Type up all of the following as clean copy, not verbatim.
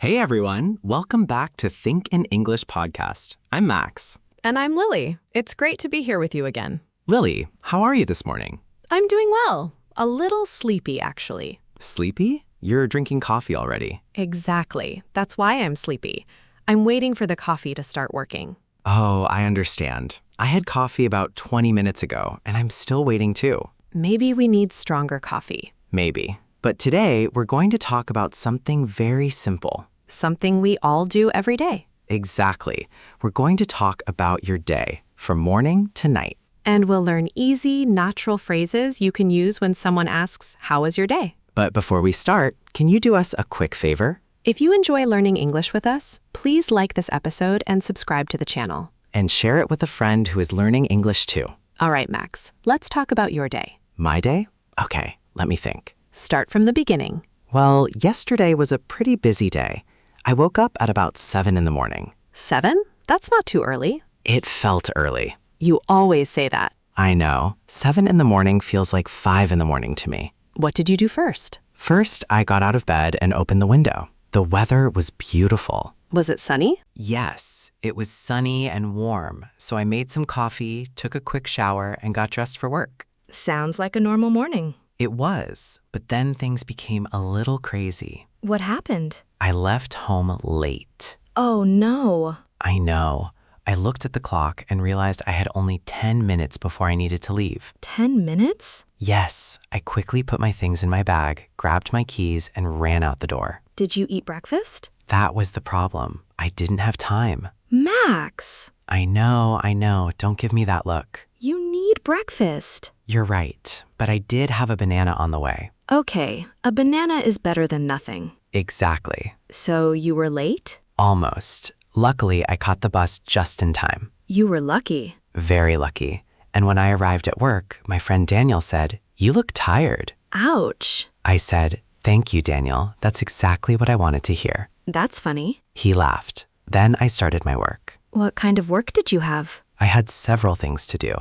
Hey everyone, welcome back to Think in English podcast. I'm Max. And I'm Lily. It's great to be here with you again. Lily, how are you this morning? I'm doing well. A little sleepy, actually. Sleepy? You're drinking coffee already. Exactly. That's why I'm sleepy. I'm waiting for the coffee to start working. Oh, I understand. I had coffee about 20 minutes ago, and I'm still waiting too. Maybe we need stronger coffee. Maybe. But today, we're going to talk about something very simple. Something we all do every day. Exactly. We're going to talk about your day, from morning to night. And we'll learn easy, natural phrases you can use when someone asks, "How was your day?" But before we start, can you do us a quick favor? If you enjoy learning English with us, please like this episode and subscribe to the channel. And share it with a friend who is learning English too. All right, Max, let's talk about your day. My day? Okay, let me think. Start from the beginning. Well, yesterday was a pretty busy day. I woke up at about 7 in the morning. 7? That's not too early. It felt early. You always say that. I know. 7 in the morning feels like 5 in the morning to me. What did you do first? First, I got out of bed and opened the window. The weather was beautiful. Was it sunny? Yes, it was sunny and warm, so I made some coffee, took a quick shower, and got dressed for work. Sounds like a normal morning. It was, but then things became a little crazy. What happened? I left home late. Oh, no. I know. I looked at the clock and realized I had only 10 minutes before I needed to leave. 10 minutes? Yes, I quickly put my things in my bag, grabbed my keys, and ran out the door. Did you eat breakfast? That was the problem. I didn't have time. Max! I know. Don't give me that look. You need breakfast. You're right, but I did have a banana on the way. Okay, a banana is better than nothing. Exactly. So you were late? Almost. Luckily, I caught the bus just in time. You were lucky. Very lucky. And when I arrived at work, my friend Daniel said, "You look tired." Ouch. I said, "Thank you, Daniel. That's exactly what I wanted to hear." That's funny. He laughed. Then I started my work. What kind of work did you have? I had several things to do.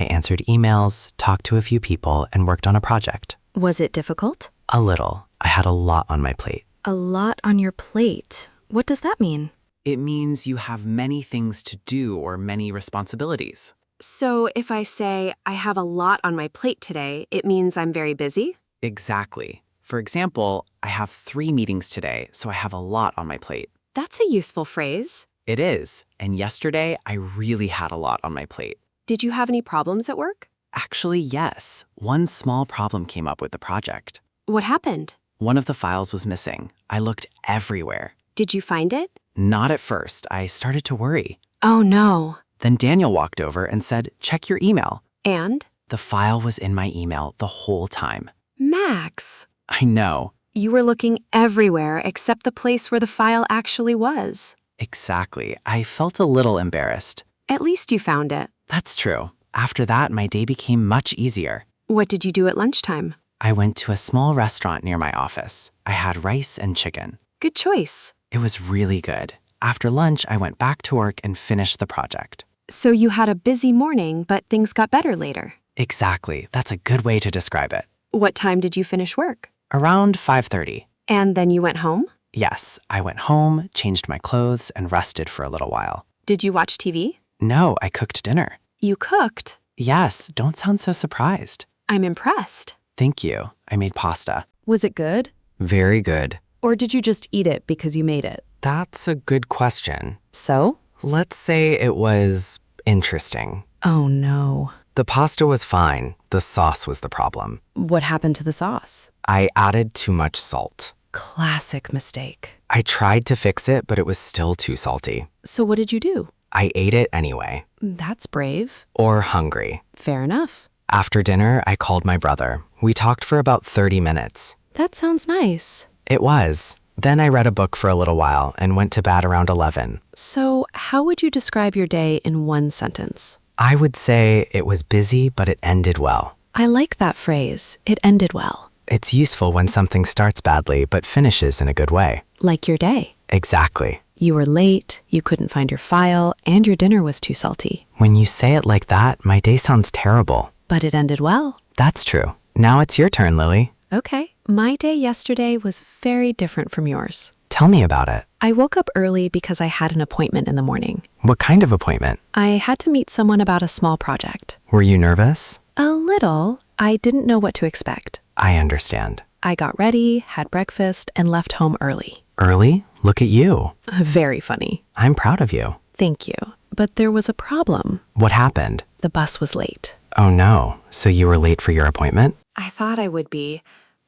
I answered emails, talked to a few people, and worked on a project. Was it difficult? A little. I had a lot on my plate. A lot on your plate. What does that mean? It means you have many things to do or many responsibilities. So if I say, I have a lot on my plate today, it means I'm very busy? Exactly. For example, I have 3 meetings today, so I have a lot on my plate. That's a useful phrase. It is. And yesterday, I really had a lot on my plate. Did you have any problems at work? Actually, yes. One small problem came up with the project. What happened? One of the files was missing. I looked everywhere. Did you find it? Not at first. I started to worry. Oh, no. Then Daniel walked over and said, "Check your email." And? The file was in my email the whole time. Max! I know. You were looking everywhere except the place where the file actually was. Exactly. I felt a little embarrassed. At least you found it. That's true. After that, my day became much easier. What did you do at lunchtime? I went to a small restaurant near my office. I had rice and chicken. Good choice. It was really good. After lunch, I went back to work and finished the project. So you had a busy morning, but things got better later. Exactly. That's a good way to describe it. What time did you finish work? Around 5:30. And then you went home? Yes, I went home, changed my clothes, and rested for a little while. Did you watch TV? No, I cooked dinner. You cooked? Yes, don't sound so surprised. I'm impressed. Thank you. I made pasta. Was it good? Very good. Or did you just eat it because you made it? That's a good question. So? Let's say it was interesting. Oh, no. The pasta was fine. The sauce was the problem. What happened to the sauce? I added too much salt. Classic mistake. I tried to fix it, but it was still too salty. So what did you do? I ate it anyway. That's brave. Or hungry. Fair enough. After dinner, I called my brother. We talked for about 30 minutes. That sounds nice. It was. Then I read a book for a little while and went to bed around 11. So how would you describe your day in one sentence? I would say it was busy, but it ended well. I like that phrase. It ended well. It's useful when something starts badly but finishes in a good way. Like your day. Exactly. You were late, you couldn't find your file, and your dinner was too salty. When you say it like that, my day sounds terrible. But it ended well. That's true. Now it's your turn, Lily. Okay. My day yesterday was very different from yours. Tell me about it. I woke up early because I had an appointment in the morning. What kind of appointment? I had to meet someone about a small project. Were you nervous? A little. I didn't know what to expect. I understand. I got ready, had breakfast, and left home early. Early? Look at you. Very funny. I'm proud of you. Thank you. But there was a problem. What happened? The bus was late. Oh no, so you were late for your appointment? I thought I would be.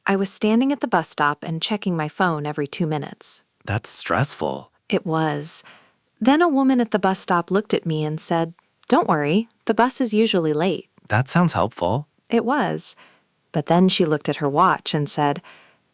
I was standing at the bus stop and checking my phone every 2 minutes. That's stressful. It was. Then a woman at the bus stop looked at me and said, "Don't worry, the bus is usually late." That sounds helpful. It was. But then she looked at her watch and said,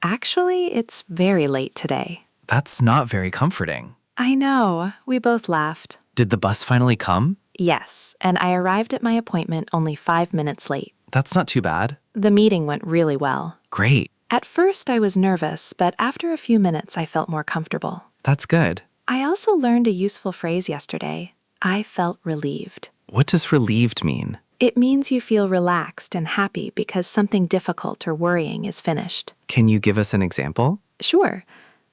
"Actually, it's very late today." That's not very comforting. I know. We both laughed. Did the bus finally come? Yes, and I arrived at my appointment only 5 minutes late. That's not too bad. The meeting went really well. Great. At first, I was nervous, but after a few minutes, I felt more comfortable. That's good. I also learned a useful phrase yesterday. I felt relieved. What does relieved mean? It means you feel relaxed and happy because something difficult or worrying is finished. Can you give us an example? Sure.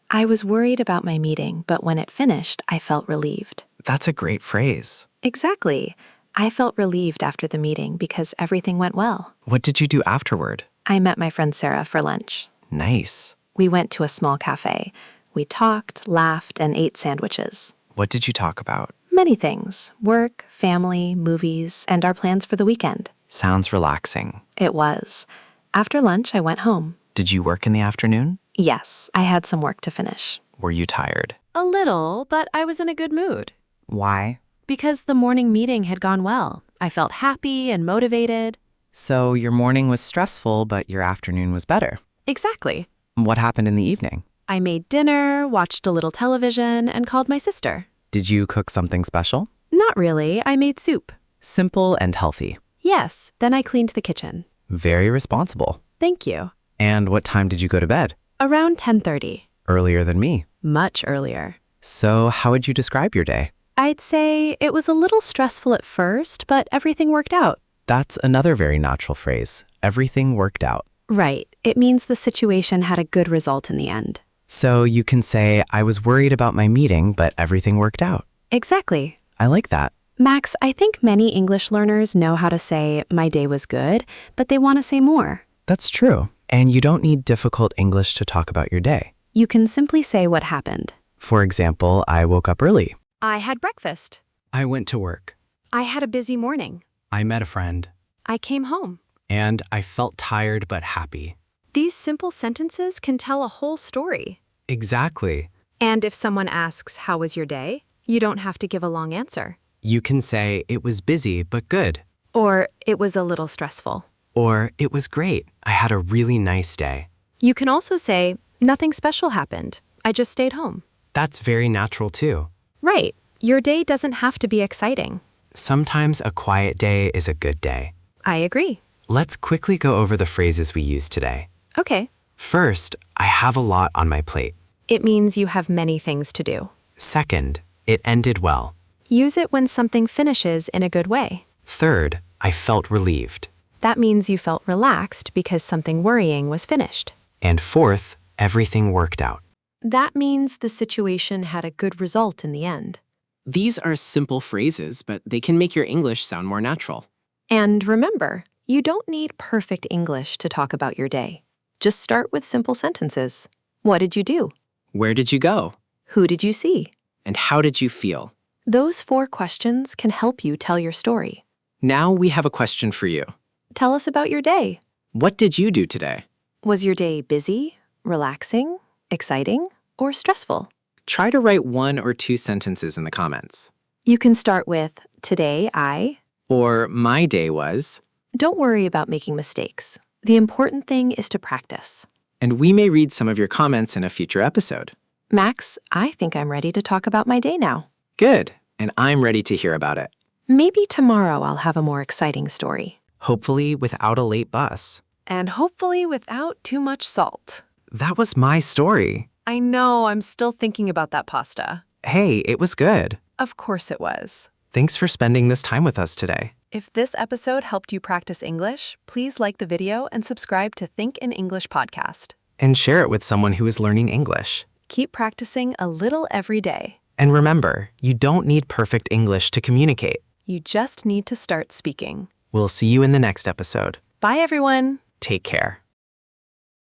I was worried about my meeting, but when it finished, I felt relieved. That's a great phrase. Exactly. I felt relieved after the meeting because everything went well. What did you do afterward? I met my friend Sarah for lunch. Nice. We went to a small cafe. We talked, laughed, and ate sandwiches. What did you talk about? Many things. Work, family, movies, and our plans for the weekend. Sounds relaxing. It was. After lunch, I went home. Did you work in the afternoon? Yes, I had some work to finish. Were you tired? A little, but I was in a good mood. Why? Because the morning meeting had gone well. I felt happy and motivated. So your morning was stressful, but your afternoon was better. Exactly. What happened in the evening? I made dinner, watched a little television, and called my sister. Did you cook something special? Not really. I made soup. Simple and healthy. Yes, then I cleaned the kitchen. Very responsible. Thank you. And what time did you go to bed? Around 10:30. Earlier than me. Much earlier. So how would you describe your day? I'd say it was a little stressful at first, but everything worked out. That's another very natural phrase. Everything worked out. Right. It means the situation had a good result in the end. So you can say, I was worried about my meeting, but everything worked out. Exactly. I like that. Max, I think many English learners know how to say, "My day was good," but they want to say more. That's true. And you don't need difficult English to talk about your day. You can simply say what happened. For example, I woke up early. I had breakfast. I went to work. I had a busy morning. I met a friend. I came home. And I felt tired but happy. These simple sentences can tell a whole story. Exactly. And if someone asks, "How was your day?" you don't have to give a long answer. You can say, it was busy but good. Or, "It was a little stressful." Or, it was great. I had a really nice day. You can also say, "Nothing special happened. I just stayed home." That's very natural too. Right. Your day doesn't have to be exciting. Sometimes a quiet day is a good day. I agree. Let's quickly go over the phrases we use today. Okay. First, I have a lot on my plate. It means you have many things to do. Second, it ended well. Use it when something finishes in a good way. Third, I felt relieved. That means you felt relaxed because something worrying was finished. And fourth, everything worked out. That means the situation had a good result in the end. These are simple phrases, but they can make your English sound more natural. And remember, you don't need perfect English to talk about your day. Just start with simple sentences. What did you do? Where did you go? Who did you see? And how did you feel? Those 4 questions can help you tell your story. Now we have a question for you. Tell us about your day. What did you do today? Was your day busy, relaxing, exciting, or stressful? Try to write 1 or 2 sentences in the comments. You can start with, "Today I..." Or my day was, Don't worry about making mistakes. The important thing is to practice. and we may read some of your comments in a future episode. Max, I think I'm ready to talk about my day now. Good, and I'm ready to hear about it. Maybe tomorrow I'll have a more exciting story. Hopefully without a late bus. And hopefully without too much salt. That was my story. I know, I'm still thinking about that pasta. Hey, it was good. Of course it was. Thanks for spending this time with us today. If this episode helped you practice English, please like the video and subscribe to Think in English podcast. And share it with someone who is learning English. Keep practicing a little every day. And remember, you don't need perfect English to communicate. You just need to start speaking. We'll see you in the next episode. Bye, everyone. Take care.